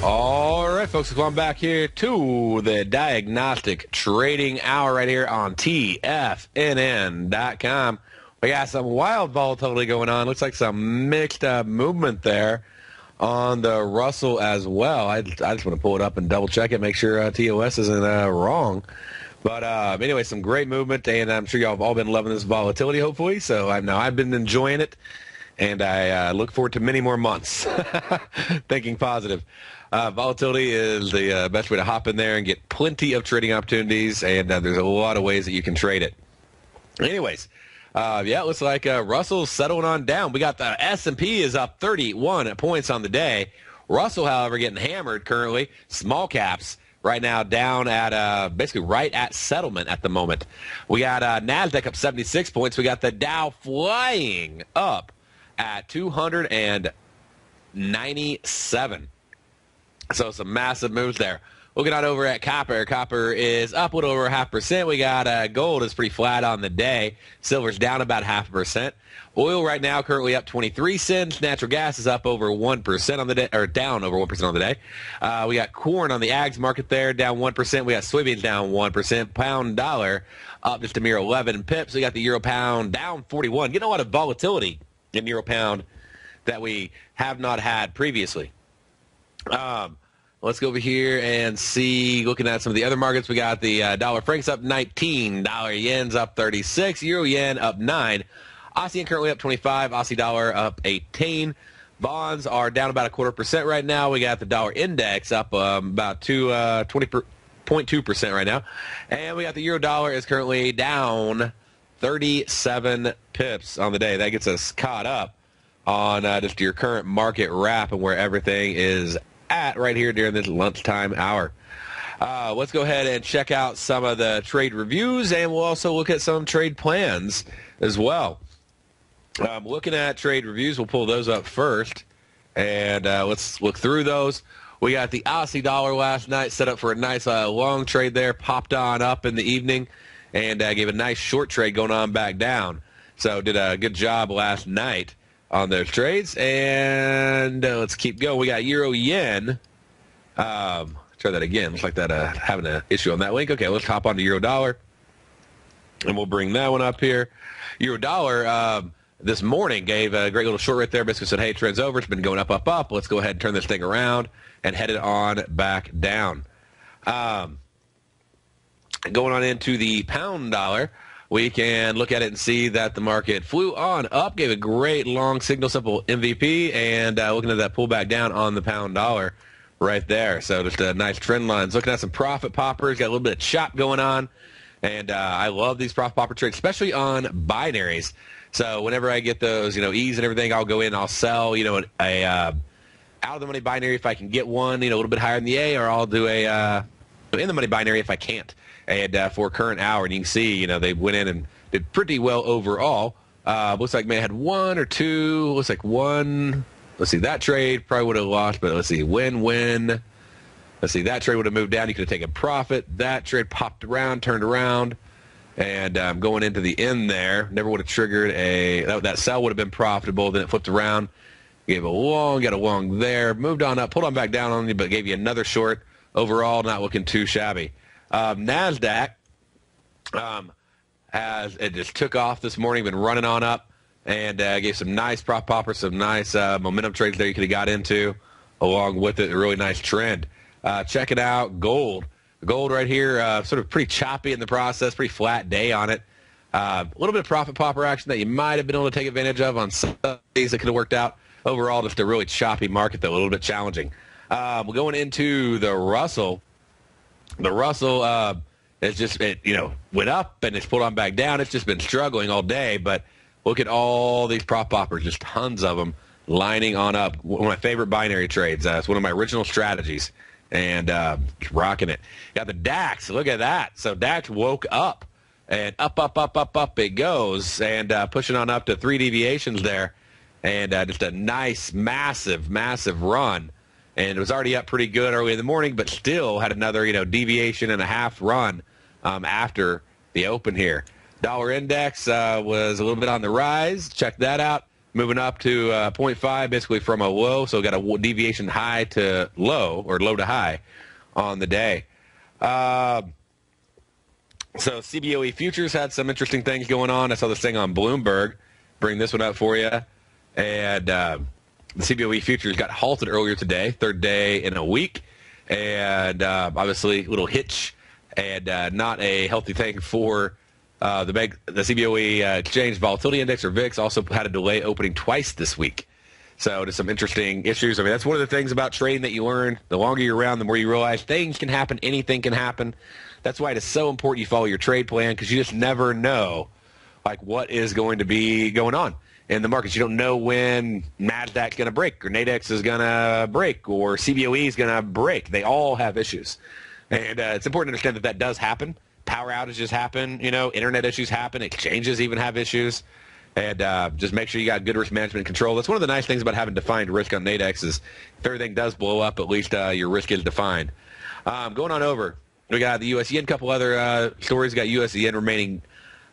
All right, folks, welcome back here to the Diagnostic Trading Hour right here on TFNN.com. We got some wild volatility going on. Looks like some mixed movement there on the Russell as well. I just want to pull it up and double check it, make sure TOS isn't wrong. But anyway, some great movement, and I'm sure y'all have all been loving this volatility, hopefully. So I've been enjoying it, and I look forward to many more months. Thinking positive. Volatility is the best way to hop in there and get plenty of trading opportunities, and there's a lot of ways that you can trade it. Anyways, yeah, it looks like Russell's settling on down. We got the S&P is up 31 points on the day. Russell, however, getting hammered currently. Small caps right now down at basically right at settlement at the moment. We got NASDAQ up 76 points. We got the Dow flying up at 297. So some massive moves there. Looking out over at copper. Copper is up a little over 0.5%. We got gold is pretty flat on the day. Silver's down about 0.5%. Oil right now currently up 23 cents. Natural gas is up over 1% on the day, or down over 1% on the day. We got corn on the ags market there down 1%. We got soybeans down 1%. Pound dollar up just a mere 11 pips. We got the euro pound down 41. Getting a lot of volatility in euro pound that we have not had previously. Let's go over here and see, looking at some of the other markets, we got the dollar frank's up 19, dollar yen's up 36, euro yen up 9, Aussie yen currently up 25, Aussie dollar up 18. Bonds are down about 0.25% right now. We got the dollar index up about 20.2% right now. And we got the euro dollar is currently down 37 pips on the day. That gets us caught up on just your current market wrap and where everything is at right here during this lunchtime hour. Let's go ahead and check out some of the trade reviews, and we'll also look at some trade plans as well. Looking at trade reviews, we'll pull those up first, and let's look through those. We got the Aussie dollar last night set up for a nice long trade there, popped on up in the evening, and gave a nice short trade going on back down. So did a good job last night on those trades, and let's keep going. We got euro yen. Try that again. Looks like that having an issue on that link. Okay, let's hop on to euro dollar, and we'll bring that one up here. Euro dollar this morning gave a great little short right there. Basically said, hey, trend's over. It's been going up, up, up. Let's go ahead and turn this thing around and head it on back down. Going on into the pound dollar, we can look at it and see that the market flew on up, gave a great long signal, simple MVP, and looking at that pullback down on the pound dollar right there. So just a nice trend lines. Looking at some profit poppers, got a little bit of chop going on, and I love these profit popper trades, especially on binaries. So whenever I get those, E's and everything, I'll go in and I'll sell, a out of the money binary if I can get one, a little bit higher than the A, or I'll do a in the money binary if I can't. And for current hour, and you can see, they went in and did pretty well overall. Looks like may had one or two. Looks like one. Let's see, that trade probably would have lost, but let's see, win-win. Let's see, that trade would have moved down. You could have taken profit. That trade popped around, turned around, and going into the end there, never would have triggered that sell would have been profitable. Then it flipped around, gave a long, got a long there, moved on up, pulled on back down on you, but gave you another short. Overall, not looking too shabby. NASDAQ it just took off this morning, been running on up, and gave some nice prop poppers, some nice momentum trades there you could have got into, along with it, a really nice trend. Check it out, gold. Gold right here, sort of pretty choppy in the process, pretty flat day on it. A little bit of profit popper action that you might have been able to take advantage of on some days that could have worked out. Overall, just a really choppy market, though, a little bit challenging. We're going into the Russell. The Russell it's just, went up and it's pulled on back down. It's just been struggling all day, but look at all these prop poppers, just tons of them lining on up. One of my favorite binary trades. It's one of my original strategies, and rocking it. Got the DAX. Look at that. So DAX woke up, and up it goes, and pushing on up to 3 deviations there, and just a nice, massive run. And it was already up pretty good early in the morning, but still had another, deviation and a half run after the open here. Dollar index was a little bit on the rise. Check that out. moving up to 0.5, basically from a low. So we got a deviation high to low, or low to high on the day. So CBOE futures had some interesting things going on. I saw this thing on Bloomberg. Bring this one up for you. And the CBOE futures got halted earlier today, third day in a week. And obviously a little hitch and not a healthy thing for the CBOE Exchange Volatility Index, or VIX, also had a delay opening twice this week. So there's some interesting issues. I mean, that's one of the things about trading that you learn. The longer you're around, the more you realize things can happen. Anything can happen. That's why it is so important you follow your trade plan, because you just never know like what is going to be going on in the markets. You don't know when NASDAQ's going to break, or Nadex is going to break, or CBOE is going to break. They all have issues. And it's important to understand that that does happen. Power outages happen, internet issues happen, exchanges even have issues. And just make sure you got good risk management control. That's one of the nice things about having defined risk on Nadex is if everything does blow up, at least your risk is defined. Going on over, we got the U.S. yen, a couple other stories. We got U.S. yen remaining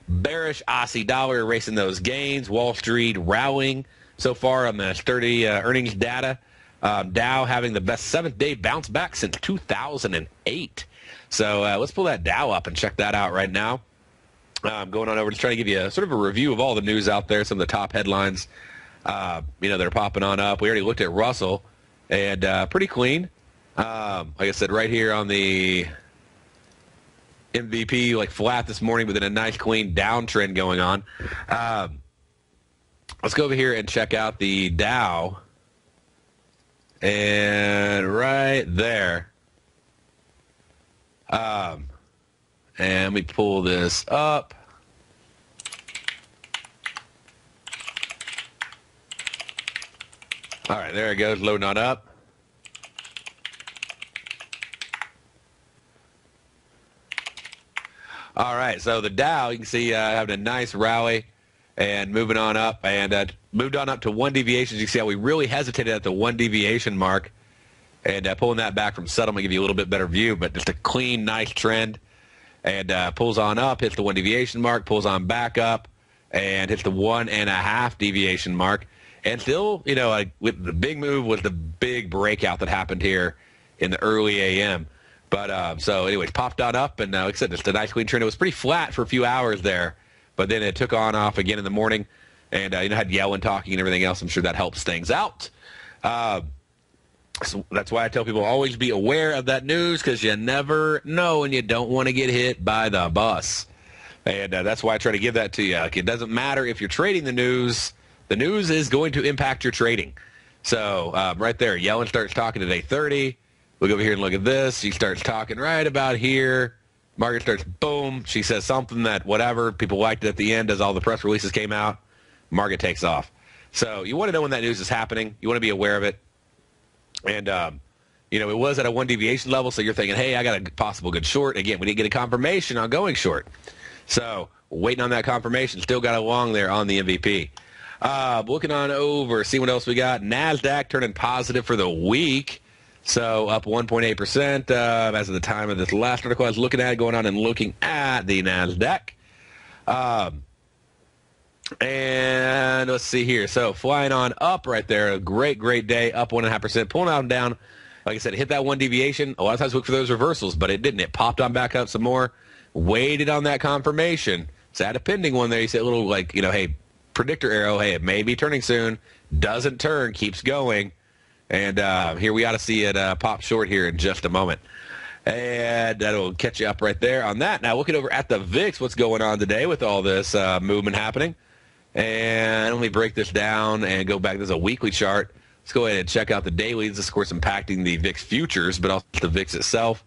bearish, Aussie dollar erasing those gains, Wall Street rallying so far on the sturdy earnings data. Dow having the best 7th-day bounce back since 2008. So let's pull that Dow up and check that out right now. Going on over, just trying to give you sort of a review of all the news out there, some of the top headlines, that are popping on up. We already looked at Russell, and pretty clean. Like I said, right here on the MVP, like flat this morning, but then a nice clean downtrend going on. Let's go over here and check out the Dow. And right there. And we pull this up. All right, there it goes, loading on up. All right, so the Dow, you can see having a nice rally and moving on up, and moved on up to one deviation. You can see how we really hesitated at the one deviation mark, and pulling that back from settlement, give you a little bit better view, but just a clean, nice trend. And pulls on up, hits the one deviation mark, pulls on back up, and hits the 1.5 deviation mark. And still, with the big move was the big breakout that happened here in the early AM. But so anyways, popped on up, and like I said, just a nice clean trend. It was pretty flat for a few hours there, but then it took on off again in the morning, and had Yellen talking and everything else. I'm sure that helps things out. So that's why I tell people always be aware of that news, because you never know, and you don't want to get hit by the bus. And that's why I try to give that to you. Like, it doesn't matter if you're trading the news is going to impact your trading. So right there, Yellen starts talking at 8:30. Look over here and look at this. She starts talking right about here. Margaret starts, boom. She says something that whatever, people liked it at the end as all the press releases came out. Margaret takes off. So you want to know when that news is happening. You want to be aware of it. And, it was at a one deviation level, so you're thinking, hey, I got a possible good short. Again, we didn't get a confirmation on going short. So waiting on that confirmation. Still got a long there on the MVP. Looking on over, see what else we got. NASDAQ turning positive for the week. So up 1.8% as of the time of this last article I was looking at, going on and looking at the NASDAQ. And let's see here. So flying on up right there. A great, great day. Up 1.5%. Pulling on down. Like I said, hit that one deviation. A lot of times look for those reversals, but it didn't. It popped on back up some more. Waited on that confirmation. So had a pending one there. You see a little hey, predictor arrow. Hey, it may be turning soon. Doesn't turn. Keeps going. And here we ought to see it pop short here in just a moment. And that'll catch you up right there on that. Now looking over at the VIX, what's going on today with all this movement happening. And let me break this down and go back. There's a weekly chart. Let's go ahead and check out the dailies. This, of course, impacting the VIX futures, but also the VIX itself.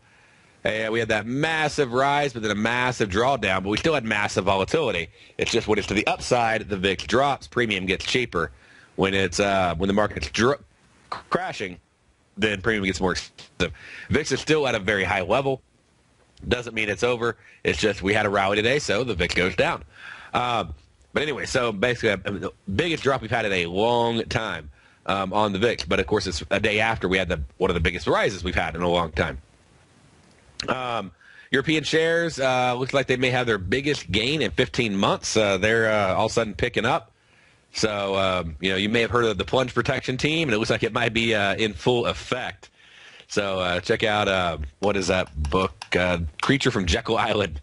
And we had that massive rise, but then a massive drawdown. But we still had massive volatility. It's just when it's to the upside, the VIX drops. Premium gets cheaper. When it's when the market's crashing, then premium gets more expensive. VIX is still at a very high level. Doesn't mean it's over. It's just we had a rally today, so the VIX goes down. But anyway, so basically, the biggest drop we've had in a long time on the VIX. But, of course, it's a day after we had one of the biggest rises we've had in a long time. European shares, looks like they may have their biggest gain in 15 months. They're all of a sudden picking up. So, you may have heard of the plunge protection team, and it looks like it might be in full effect. So check out, what is that book? Creature from Jekyll Island.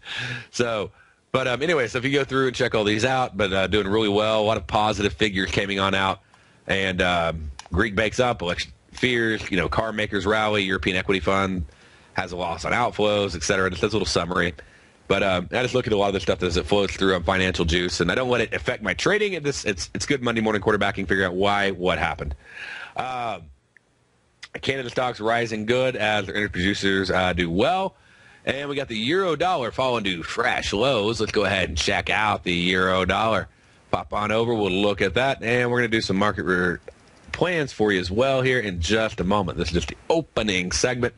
So, but anyway, so if you go through and check all these out, but doing really well, a lot of positive figures coming on out. And Greek bakes up, election fears, car makers rally, European equity fund has a loss on outflows, et cetera. Just a little summary. But I just look at a lot of the stuff as it flows through on Financial Juice, and I don't let it affect my trading. It's good Monday morning quarterbacking, figure out what happened. Canada stocks rising good as their energy producers do well. And we got the euro dollar falling to fresh lows. Let's go ahead and check out the euro dollar. Pop on over. We'll look at that, and we're going to do some market plans for you as well here in just a moment. This is just the opening segment.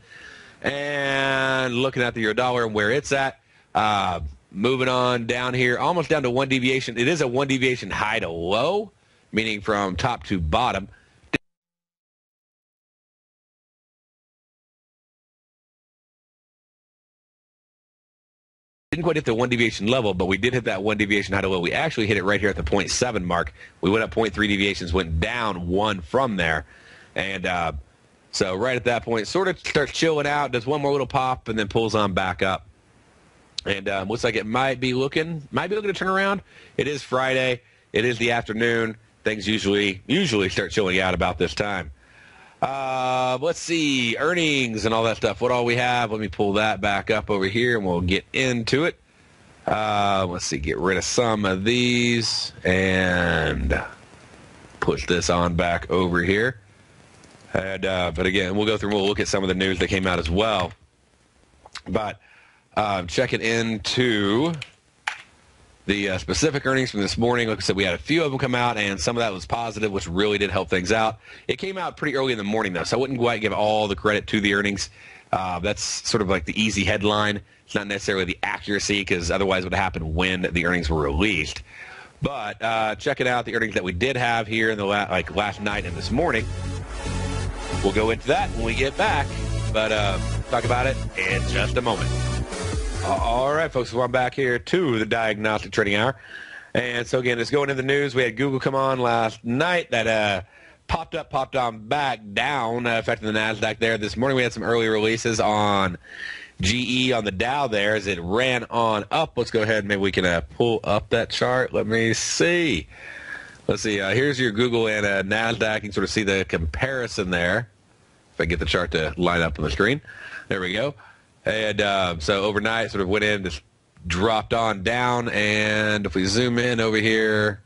And looking at the euro dollar and where it's at. Moving on down here, almost down to one deviation. It is a one deviation high to low, meaning from top to bottom. Didn't quite hit the one deviation level, but we did hit that one deviation high to low. We actually hit it right here at the 0.7 mark. We went up 0.3 deviations, went down one from there. And so right at that point, sort of starts chilling out, does one more little pop, and then pulls on back up. And looks like it might be looking to turn around. It is Friday. It is the afternoon. Things usually start chilling out about this time. Let's see, earnings and all that stuff. What all we have? Let me pull that back up over here, and we'll get into it. Let's see, get rid of some of these and push this on back over here. And but again, we'll go through and we'll look at some of the news that came out as well. But checking into the specific earnings from this morning. Like I said, we had a few of them come out, and some of that was positive, which really did help things out. It came out pretty early in the morning, though, so I wouldn't quite give all the credit to the earnings. That's sort of like the easy headline. It's not necessarily the accuracy, because otherwise it would happen when the earnings were released. But checking out the earnings that we did have here in the last night and this morning. We'll go into that when we get back, but talk about it in just a moment. All right, folks, so I'm back here to the Diagnostic Trading Hour. And so, again, just going into the news, we had Google come on last night that popped on back down, affecting the NASDAQ there. This morning we had some early releases on GE on the Dow there as it ran on up. Let's go ahead and maybe we can pull up that chart. Let me see. Let's see. Here's your Google and NASDAQ. You can sort of see the comparison there. If I get the chart to line up on the screen. There we go. And so overnight, sort of went in, just dropped on down. And if we zoom in over here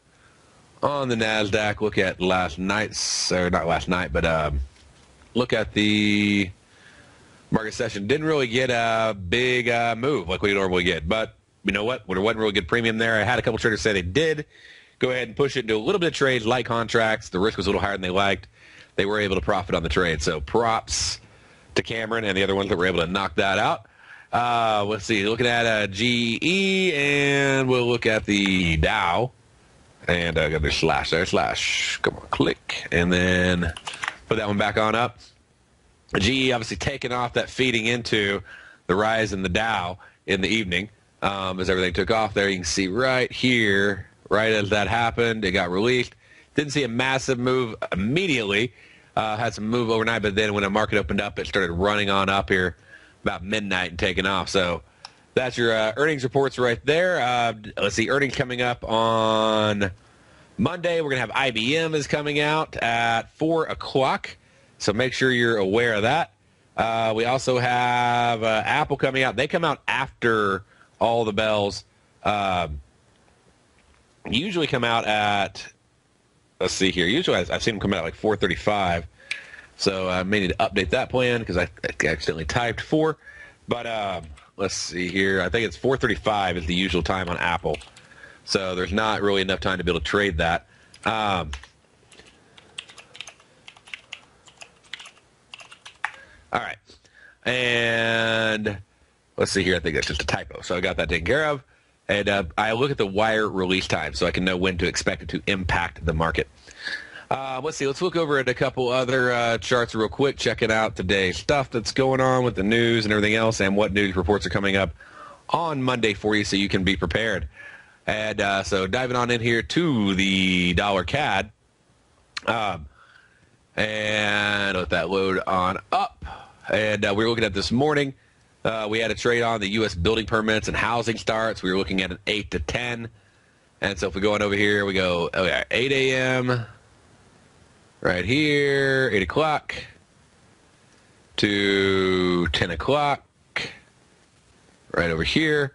on the NASDAQ, look at last night's, or not last night, but look at the market session. Didn't really get a big move like we normally get. But you know what? There wasn't really good premium there. I had a couple traders say they did go ahead and push it into a little bit of trades, light contracts. The risk was a little higher than they liked. They were able to profit on the trade. So props to Cameron and the other ones that were able to knock that out. Let's see. Looking at GE, and we'll look at the Dow. And I got the slash there. Slash. Come on, click. And then put that one back on up. GE obviously taking off, that feeding into the rise in the Dow in the evening as everything took off there. You can see right here, right as that happened, it got released. Didn't see a massive move immediately. Had some move overnight, but then when the market opened up, it started running on up here about midnight and taking off. So that's your earnings reports right there. Let's see, earnings coming up on Monday. We're going to have IBM is coming out at 4 o'clock. So make sure you're aware of that. We also have Apple coming out. They come out after all the bells. Usually come out at, let's see here. Usually I've seen them come out at like 4:35. So I may need to update that plan because I accidentally typed 4. But let's see here. I think it's 4:35 is the usual time on Apple. So there's not really enough time to be able to trade that. All right. And let's see here. I think that's just a typo. So I got that taken care of. And I look at the wire release time so I can know when to expect it to impact the market. Let's see. Let's look over at a couple other charts real quick, checking out today's stuff that's going on with the news and everything else and what news reports are coming up on Monday for you so you can be prepared. And so diving on in here to the dollar CAD. And let that load on up. And we were looking at this morning. We had a trade on the U.S. building permits and housing starts. We were looking at an 8 to 10. And so if we go on over here, we go 8 a.m. right here, 8 o'clock to 10 o'clock right over here.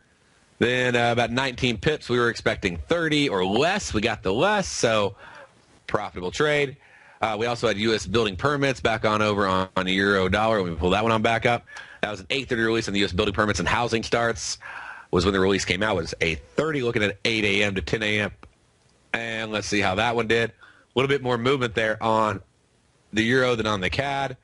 Then about 19 pips. We were expecting 30 or less. We got the less, so profitable trade. We also had U.S. building permits back on over on the euro dollar. Let me pull that one on back up. That was an 8:30 release on the U.S. building permits and housing starts. Was when the release came out. It was 8:30, looking at 8 a.m. to 10 a.m. And let's see how that one did. A little bit more movement there on the euro than on the CAD.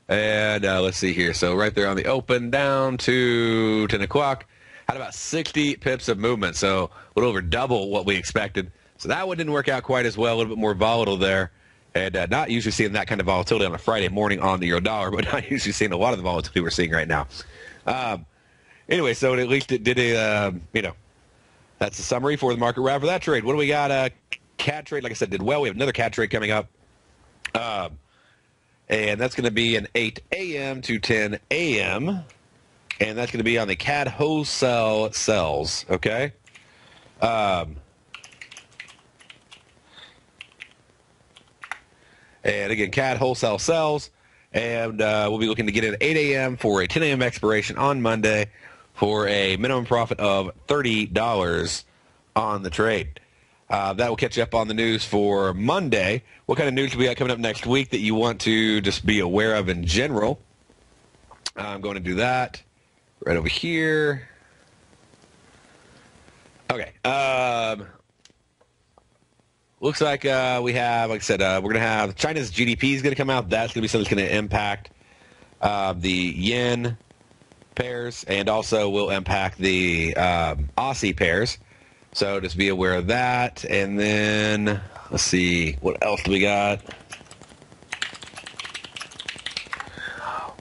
And let's see here. So right there on the open down to 10 o'clock. Had about 60 pips of movement, so a little over double what we expected. So that one didn't work out quite as well, a little bit more volatile there. And not usually seeing that kind of volatility on a Friday morning on the euro dollar, but not usually seeing a lot of the volatility we're seeing right now. Anyway, so at least it did that's the summary for the market wrap for that trade. What do we got? CAD trade, like I said, did well. We have another CAD trade coming up. And that's going to be an 8 a.m. to 10 a.m., and that's going to be on the CAD wholesale sells, okay? And again, CAD wholesale sells, and we'll be looking to get in at 8 a.m. for a 10 a.m. expiration on Monday for a minimum profit of $30 on the trade. That will catch you up on the news for Monday. What kind of news do we got coming up next week that you want to just be aware of in general? I'm going to do that right over here. Okay. Looks like we have, like I said, we're going to have China's GDP is going to come out. That's going to be something that's going to impact the yen pairs, and also will impact the Aussie pairs. So just be aware of that. And then let's see, what else do we got?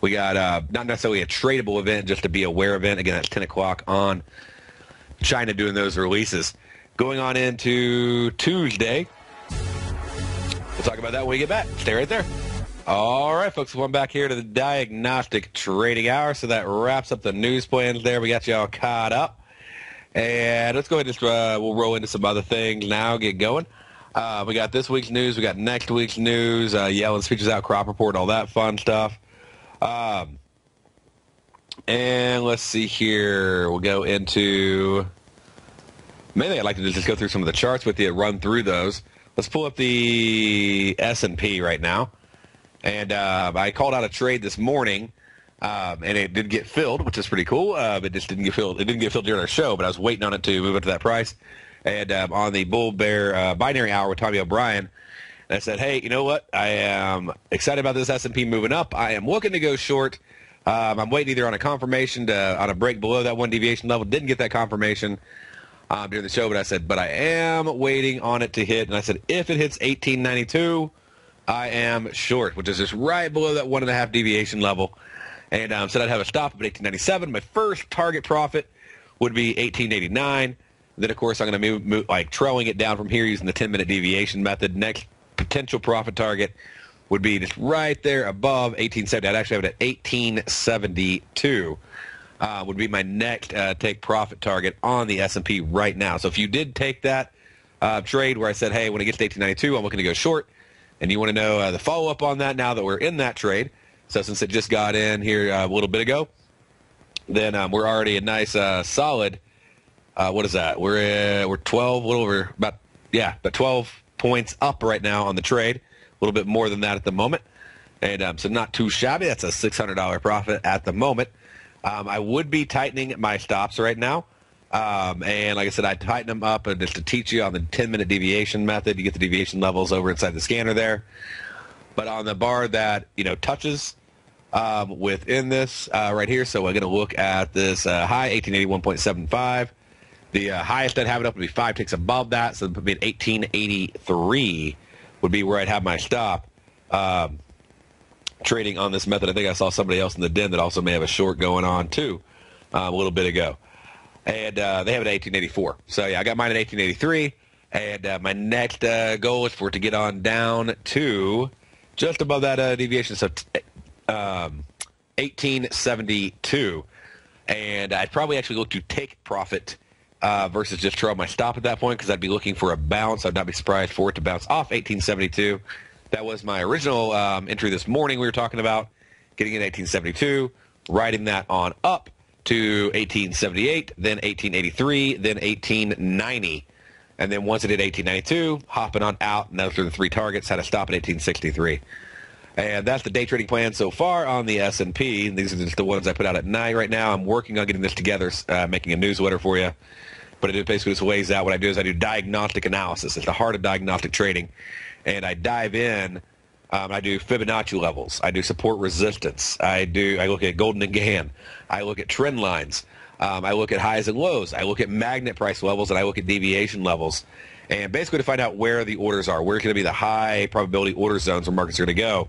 We got not necessarily a tradable event, just to be aware of it. Again, that's 10 o'clock on China doing those releases. Going on into Tuesday. We'll talk about that when we get back. Stay right there. All right, folks, we're back here to the Diagnostic Trading Hour. So that wraps up the news plans there. We got you all caught up. And let's go ahead and just we'll roll into some other things now, get going. We got this week's news. We got next week's news. Yellen's features out, crop report, all that fun stuff. And let's see here. We'll go into... Mainly, I'd like to just go through some of the charts with you, run through those. Let's pull up the S&P right now. And I called out a trade this morning, and it did get filled, which is pretty cool. It just didn't get filled. It didn't get filled during our show, but I was waiting on it to move up to that price. And on the bull-bear binary hour with Tommy O'Brien, and I said, hey, you know what? I am excited about this S&P moving up. I am looking to go short. I'm waiting either on a confirmation on a break below that one deviation level. Didn't get that confirmation during the show, but I said, but I am waiting on it to hit. And I said, if it hits 1892, I am short, which is just right below that 1.5 deviation level. And said I'd have a stop at 1897. My first target profit would be 1889. Then, of course, I'm going to move like trailing it down from here using the 10-minute deviation method. Next potential profit target would be just right there above 1870. I'd actually have it at 1872. Would be my next take profit target on the S&P right now. So if you did take that trade where I said, hey, when it gets to 1892, I'm looking to go short, and you want to know the follow-up on that now that we're in that trade, so since it just got in here a little bit ago, then we're already a nice solid, what is that? We're 12, a little over, about 12 points up right now on the trade, a little bit more than that at the moment, and so not too shabby. That's a $600 profit at the moment. I would be tightening my stops right now. And like I said, I tighten them up just to teach you on the 10-minute deviation method. You get the deviation levels over inside the scanner there. But on the bar that, touches within this right here, so we're going to look at this high, 1881.75. The highest I'd have it up would be 5 ticks above that, so it would be at 1883 would be where I'd have my stop. Trading on this method. I think I saw somebody else in the den that also may have a short going on too a little bit ago. and they have it at 1884. So yeah, I got mine at 1883, and my next goal is for it to get on down to just above that deviation, so 1872, and I'd probably actually look to take profit versus just trail my stop at that point, because I'd be looking for a bounce. I'd not be surprised for it to bounce off 1872. That was my original entry this morning we were talking about, getting in 1872, riding that on up to 1878, then 1883, then 1890. And then once it hit 1892, hopping on out, and those are the three targets, had a stop at 1863. And that's the day trading plan so far on the S&P. These are just the ones I put out at night right now. I'm working on getting this together, making a newsletter for you. But it basically just lays out what I do is I do diagnostic analysis. It's the heart of diagnostic trading. And I dive in. I do Fibonacci levels. I do support resistance. I look at golden and Gann. I look at trend lines. I look at highs and lows. I look at magnet price levels, and I look at deviation levels. And basically to find out where the orders are, where going to be the high probability order zones where markets are going to go.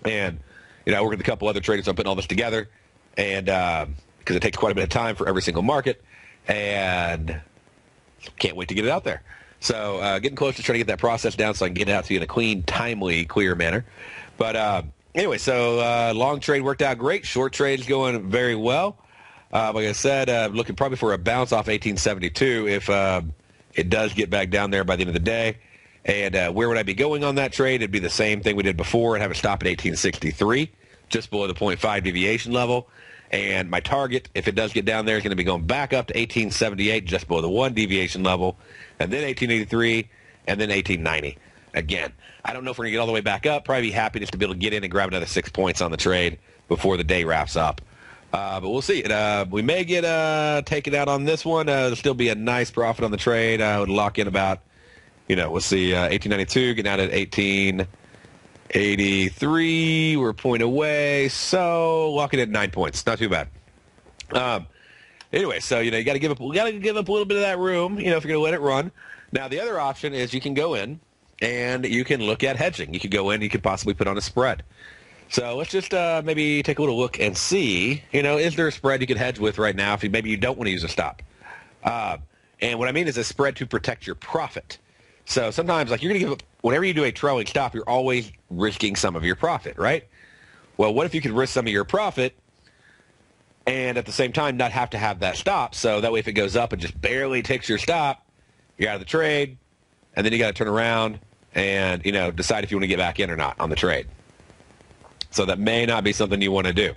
And I work with a couple other traders on putting all this together, and because it takes quite a bit of time for every single market, and can't wait to get it out there. So getting close to trying to get that process down so I can get it out to you in a clean, timely, clear manner. But anyway, so long trade worked out great. Short trade is going very well. Like I said, looking probably for a bounce off 1872 if it does get back down there by the end of the day. And where would I be going on that trade? It'd be the same thing we did before and have it stop at 1863, just below the 0.5 deviation level. And my target, if it does get down there, is going to be going back up to 1878, just below the 1 deviation level, and then 1883, and then 1890. Again, I don't know if we're going to get all the way back up. Probably be happy just to be able to get in and grab another 6 points on the trade before the day wraps up. But we'll see. We may get taken out on this one. There'll still be a nice profit on the trade. I would lock in about, we'll see, 1892, getting out at 1883. We're a point away, so locking at 9 points. Not too bad. Anyway, so you got to give up. We got to give up a little bit of that room, if you're going to let it run. Now, the other option is you can go in and you can look at hedging. You could go in, you could possibly put on a spread. So let's just maybe take a little look and see, is there a spread you could hedge with right now if maybe you don't want to use a stop? And what I mean is a spread to protect your profit. So sometimes, like, you're going to give up, whenever you do a trailing stop, you're always risking some of your profit, right? Well, what if you could risk some of your profit and at the same time not have to have that stop? So that way if it goes up and just barely takes your stop, you're out of the trade, and then you got to turn around and, decide if you want to get back in or not on the trade. So that may not be something you want to do.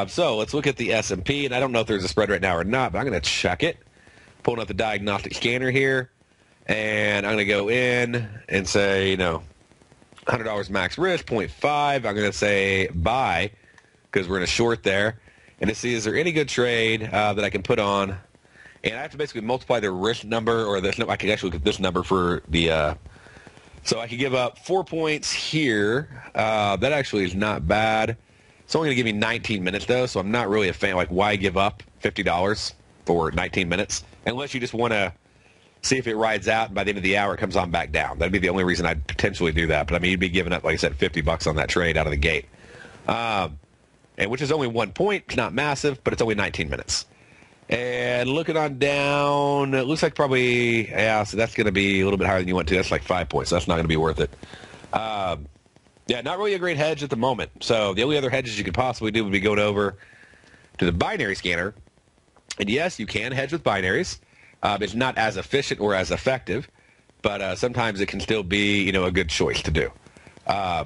So let's look at the S&P, and I don't know if there's a spread right now or not, but I'm going to check it. Pulling up the diagnostic scanner here, and I'm going to go in and say, $100 max risk, 0.5. I'm going to say buy because we're in a short there, and to see is there any good trade that I can put on. And I have to basically multiply the risk number, or this. I can actually look at this number for the. So I could give up 4 points here. That actually is not bad. It's only going to give me 19 minutes, though, so I'm not really a fan. Like, why give up $50 for 19 minutes? Unless you just want to see if it rides out, and by the end of the hour it comes on back down. That'd be the only reason I'd potentially do that. But, I mean, you'd be giving up, like I said, $50 on that trade out of the gate. And which is only 1 point. It's not massive, but it's only 19 minutes. And looking on down, it looks like probably, so that's going to be a little bit higher than you want to. That's like 5 points. So that's not going to be worth it. Yeah, not really a great hedge at the moment. So the only other hedges you could possibly do would be going over to the binary scanner. And yes, you can hedge with binaries. It's not as efficient or as effective, but sometimes it can still be, a good choice to do. I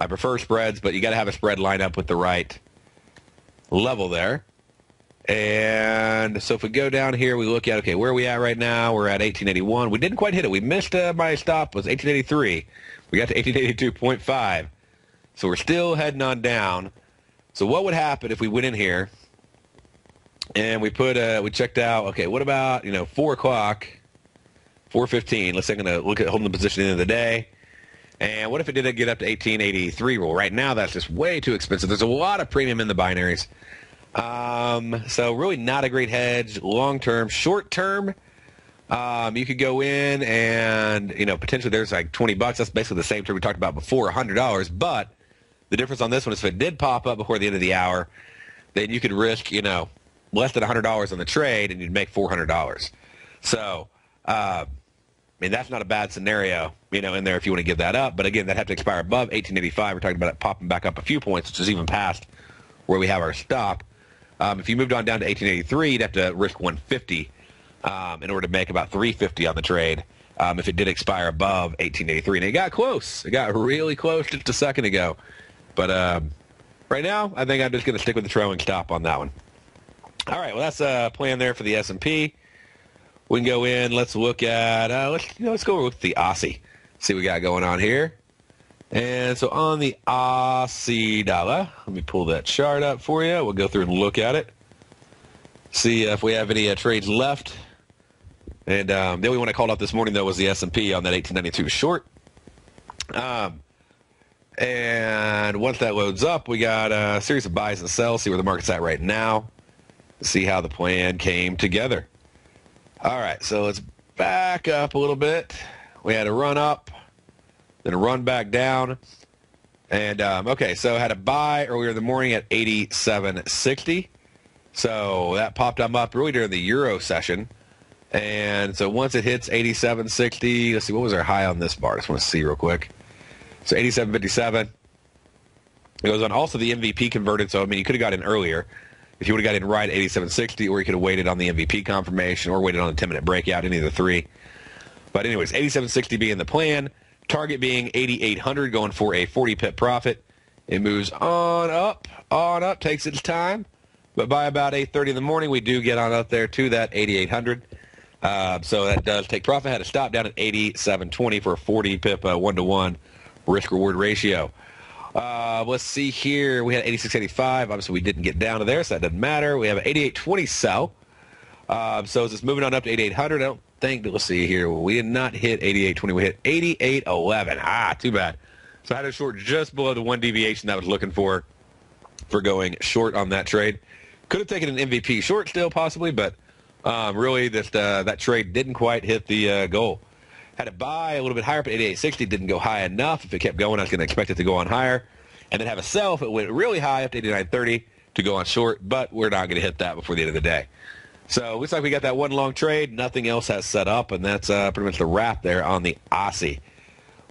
prefer spreads, but you got to have a spread line up with the right level there. And so if we go down here, we look at, okay, where are we at right now? We're at 1881. We didn't quite hit it. We missed my stop was 1883. We got to 1882.5. So we're still heading on down. So what would happen if we went in here and we we checked out, okay, what about, 4 o'clock, 4:15. Let's say I'm going to look at holding the position at the end of the day. And what if it did get up to 1883 roll? Right now, that's just way too expensive. There's a lot of premium in the binaries. So really not a great hedge long-term. Short-term, you could go in and, potentially there's like $20. That's basically the same trade we talked about before, $100. But the difference on this one is if it did pop up before the end of the hour, then you could risk, $1 less than $100 on the trade, and you'd make $400. So, I mean, that's not a bad scenario, in there if you want to give that up. But again, that'd have to expire above 1885. We're talking about it popping back up a few points, which is even past where we have our stop. If you moved on down to 1883, you'd have to risk 150 in order to make about 350 on the trade if it did expire above 1883. And it got close. It got really close just a second ago. But right now, I think I'm just going to stick with the trailing stop on that one. All right, well, that's a plan there for the S&P. We can go in. Let's look at, let's go look at the Aussie. See what we got going on here. And so on the Aussie dollar, let me pull that chart up for you. We'll go through and look at it. See if we have any trades left. And the only one I called out this morning, though, was the S&P on that 1892 short. And once that loads up, we got a series of buys and sells. See where the market's at right now. See how the plan came together. All right, so let's back up a little bit. We had a run up, then a run back down. And, okay, so I had a buy earlier in the morning at 87.60. So that popped up really during the Euro session. And so once it hits 87.60, let's see, what was our high on this bar? I just want to see real quick. So 87.57. It goes on. Also, the MVP converted, so, I mean, you could have got in earlier if you would have got in right at 87.60, or you could have waited on the MVP confirmation or waited on a 10-minute breakout, any of the three. But anyways, 87.60 being the plan. Target being 8,800, going for a 40-pip profit. It moves on up, takes its time. But by about 8:30 in the morning, we do get on up there to that 8,800. So that does take profit. Had a stop down at 87.20 for a 40-pip 1-to-1 risk-reward ratio. Let's see here. We had 86.85. Obviously, we didn't get down to there, so that doesn't matter. We have an 88.20 sell. So it's just moving on up to 8,800. I don't think, let's see here. We did not hit 88.20. We hit 88.11. Too bad. So I had a short just below the one deviation that I was looking for going short on that trade. Could have taken an MVP short still, possibly, but really that trade didn't quite hit the goal. Had a buy a little bit higher up at 88.60. Didn't go high enough. If it kept going, I was going to expect it to go on higher. And then have a sell if it went really high up to 89.30 to go on short, but we're not going to hit that before the end of the day. So looks like we got that one long trade. Nothing else has set up, and that's pretty much the wrap there on the Aussie.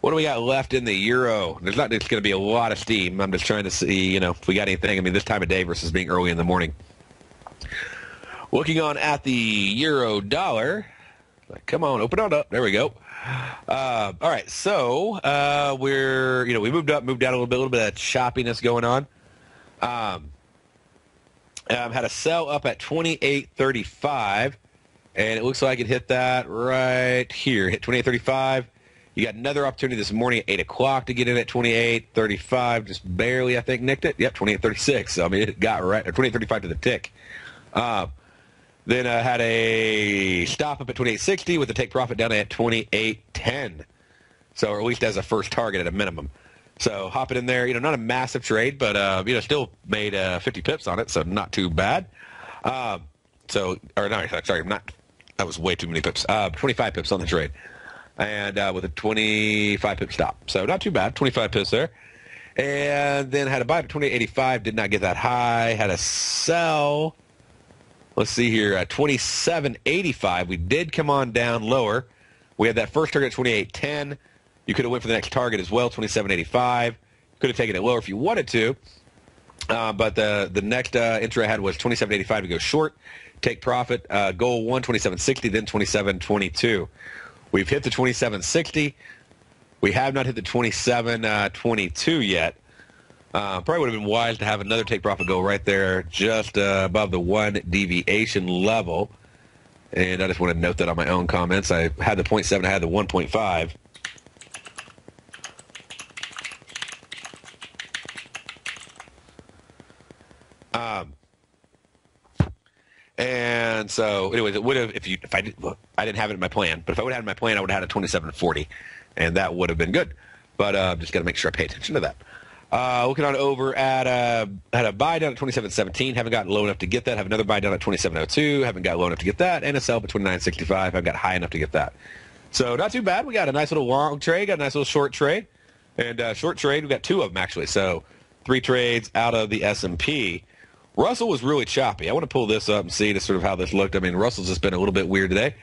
What do we got left in the Euro? There's going to be a lot of steam. I'm just trying to see, if we got anything. I mean, this time of day versus being early in the morning. Looking on at the Euro dollar. Come on, open it up. There we go. All right, so we moved up, moved down a little bit of choppiness going on. Had a sell up at 28.35, and it looks like it hit that right here. Hit 28.35. You got another opportunity this morning at 8 o'clock to get in at 28.35. Just barely, I think, nicked it. Yep, 28.36. So, I mean, it got right, or 28.35 to the tick. Then I had a stop up at 28.60 with the take profit down at 28.10. So, or at least as a first target at a minimum. So, hopping in there, not a massive trade, but, still made 50 pips on it, so not too bad. That was way too many pips. 25 pips on the trade. And with a 25 pip stop. So, not too bad, 25 pips there. And then had a buy at 28.85, did not get that high. Had a sell. Let's see here, 27.85. We did come on down lower. We had that first target at 28.10. You could have went for the next target as well, 27.85. Could have taken it lower if you wanted to. But the next entry I had was 27.85 to go short. Take profit. Goal 1, 27.60, then 27.22. We've hit the 27.60. We have not hit the 27.22 yet. Probably would have been wise to have another take profit go right there just above the one deviation level. And I just want to note that on my own comments. I had the 0.7, I had the 1.5. And so, anyways, it would have, I didn't have it in my plan, but if I would have had it in my plan, I would have had a 27.40, and that would have been good. But just got to make sure I pay attention to that. Looking on over at, had a buy down at 27.17, haven't gotten low enough to get that. Have another buy down at 27.02, haven't got low enough to get that. And a sell at 29.65, I've got high enough to get that. So not too bad. We got a nice little long trade, got a nice little short trade. And short trade, we've got two of them actually. So 3 trades out of the S&P. Russell was really choppy. I want to pull this up and see just sort of how this looked. I mean, Russell's just been a little bit weird today.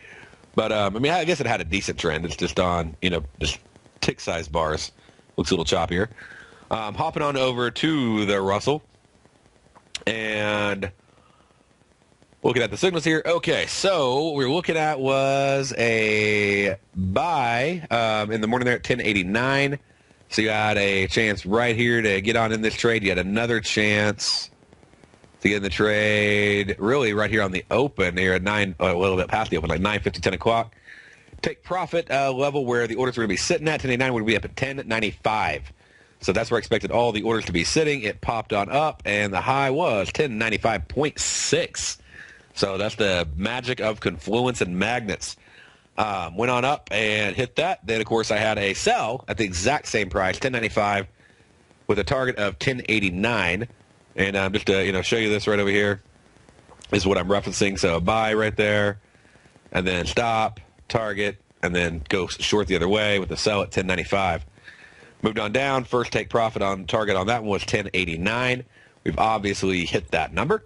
But, I mean, I guess it had a decent trend. It's just on, just tick size bars. Looks a little choppier. Hopping on over to the Russell. And looking at the signals here. Okay, so what we were looking at was a buy in the morning there at 10.89. So you had a chance right here to get on in this trade. You had another chance to get in the trade really right here on the open here at 9, a little bit past the open, like 9:50, 10 o'clock. Take profit level where the orders were going to be sitting at 10.89 would be up at 10.95. So that's where I expected all the orders to be sitting. It popped on up, and the high was 10.95.6. So that's the magic of confluence and magnets. Went on up and hit that. Then, of course, I had a sell at the exact same price, 10.95, with a target of 10.89. And just to show you this right over here is what I'm referencing. So a buy right there, and then stop, target, and then go short the other way with a sell at 10.95. Moved on down. First take profit on target on that one was 10.89. We've obviously hit that number.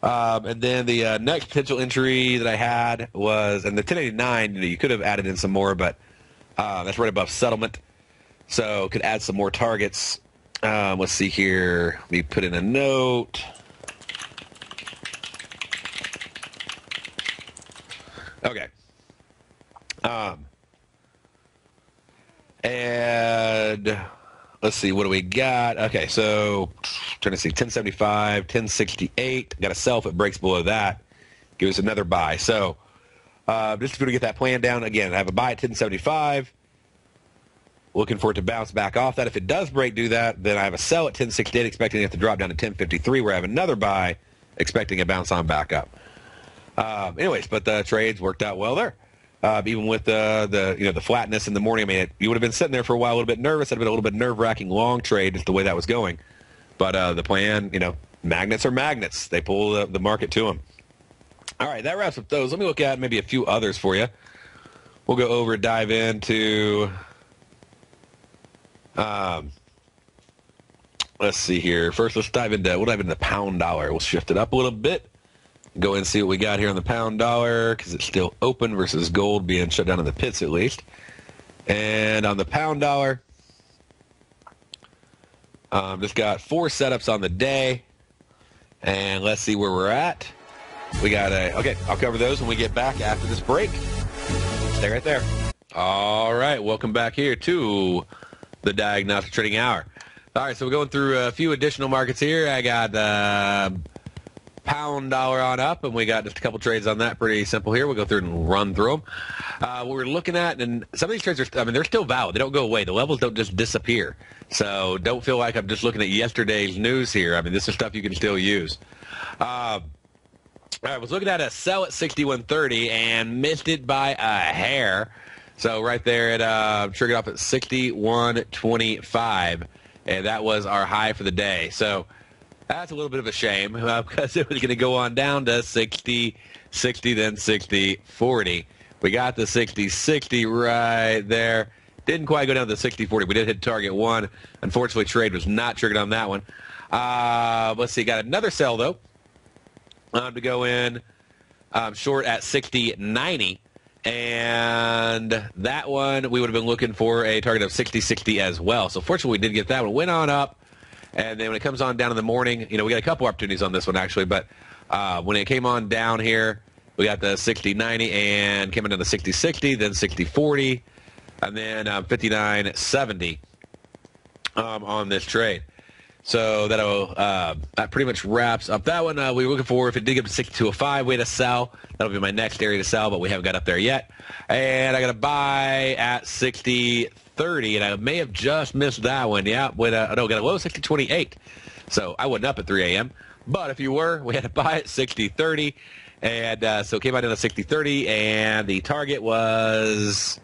And then the next potential entry that I had was, and the 10.89, you could have added in some more, but that's right above settlement. So could add some more targets. Let's see here. Let me put in a note. Okay. And let's see, what do we got? Okay, so trying to see, 1075, 1068. Got a sell if it breaks below that. Give us another buy. So just if you want to get that plan down, again, I have a buy at 1075. Looking for it to bounce back off that. If it does do that, then I have a sell at 1068, expecting it to drop down to 1053, where I have another buy, expecting a bounce on back up. Anyways, but the trades worked out well there. Even with the flatness in the morning, I mean, you would have been sitting there for a while, a little bit nervous. It'd have been a little bit nerve-wracking long trade, just the way that was going. But the plan, magnets are magnets. They pull the market to them. All right, that wraps up those. Let me look at maybe a few others for you. We'll go over and dive into. Let's see here. First, we'll dive into the pound dollar. We'll shift it up a little bit. Go in and see what we got here on the pound dollar, because it's still open versus gold being shut down in the pits at least. And on the pound dollar, just got 4 setups on the day. And let's see where we're at. We got okay, I'll cover those when we get back after this break. Stay right there. All right, welcome back here to the Diagnostic Trading Hour. All right, so we're going through a few additional markets here. I got pound dollar on up, and we got just a couple trades on that. Pretty simple here. We'll go through and run through them. What we're looking at, and some of these trades are, they're still valid. They don't go away. The levels don't just disappear. So don't feel like I'm just looking at yesterday's news here. This is stuff you can still use. All right, I was looking at a sell at 61.30 and missed it by a hair. So right there, it triggered off at 61.25, and that was our high for the day. So that's a little bit of a shame because it was going to go on down to 60, 60, then 60, 40. We got the 60, 60 right there. Didn't quite go down to the 60, 40. We did hit target 1. Unfortunately, trade was not triggered on that one. Let's see. Got another sell, though, to go in short at 60.90. And that one, we would have been looking for a target of 60.60 as well. So fortunately, we did get that one. Went on up. And then when it comes on down in the morning, we got a couple opportunities on this one, actually. But when it came on down here, we got the 60.90 and came into the 60.60, then 60.40, and then 59.70 on this trade. So that pretty much wraps up that one. We were looking for, if it did get to 62.05, we had a sell. That'll be my next area to sell, but we haven't got up there yet. And I got a buy at 60.30, and I may have just missed that one. Yeah, got a low 60.28. So I wasn't up at 3 a.m. But if you were, we had a buy at 60.30, and so it came out in a 60.30, and the target was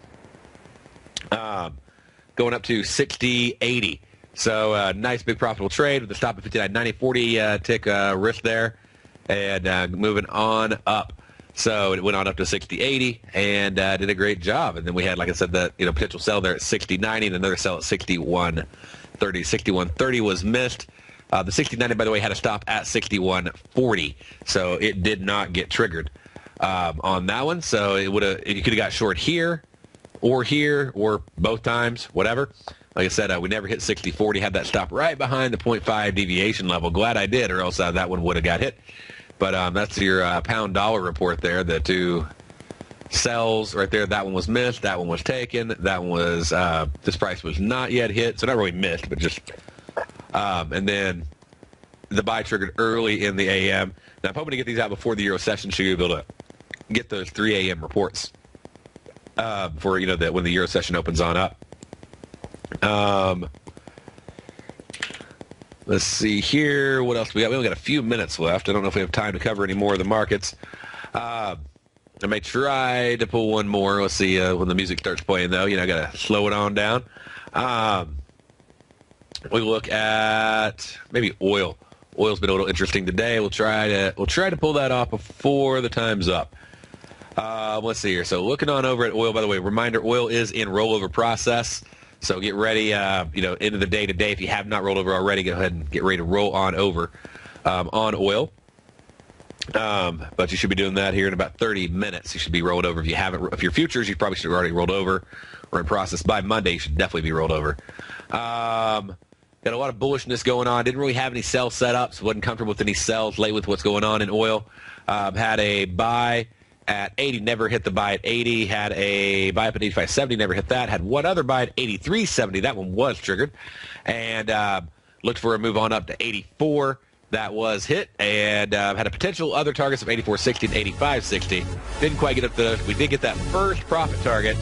going up to 60.80. So nice big profitable trade with the stop at 59.90, 40 tick risk there, and moving on up. So it went on up to 60.80 and did a great job. And then we had, like I said, the potential sell there at 60.90 and another sell at 61.30. 61.30 was missed. The 60.90, by the way, had a stop at 61.40, so it did not get triggered on that one. So you could have got short here, or both times, whatever. Like I said, we never hit 60.40. Had that stop right behind the 0.5 deviation level. Glad I did, or else that one would have got hit. But that's your pound dollar report there. The two sells right there. That one was missed. That one was taken. That one was this price was not yet hit, so not really missed, but just. And then the buy triggered early in the AM. Now I'm hoping to get these out before the Euro session, so you'll be able to get those 3 AM reports for when the Euro session opens on up. Let's see here. What else we got? We only got a few minutes left. I don't know if we have time to cover any more of the markets. I may try to pull one more. Let's see when the music starts playing, though. I got to slow it on down. We look at maybe oil. Oil's been a little interesting today. We'll try to pull that off before the time's up. Let's see here. So looking on over at oil, by the way, reminder, oil is in rollover process. So get ready, into the day today. If you have not rolled over already, go ahead and get ready to roll on over on oil. But you should be doing that here in about 30 minutes. You should be rolled over. If you haven't, if your futures, you probably should have already rolled over or in process. By Monday, you should definitely be rolled over. Got a lot of bullishness going on. Didn't really have any sell setups. Wasn't comfortable with any sells late with what's going on in oil. Had a buy at 80, never hit the buy at 80. Had a buy up at 85.70, never hit that. Had one other buy at 83.70. That one was triggered. And looked for a move on up to 84. That was hit. And had a potential other targets of 84.60 and 85.60. Didn't quite get up to those. We did get that first profit target.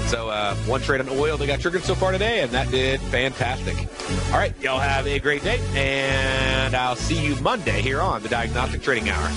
So one trade on oil that got triggered so far today, and that did fantastic. All right, y'all have a great day, and I'll see you Monday here on the Diagnostic Trading Hour.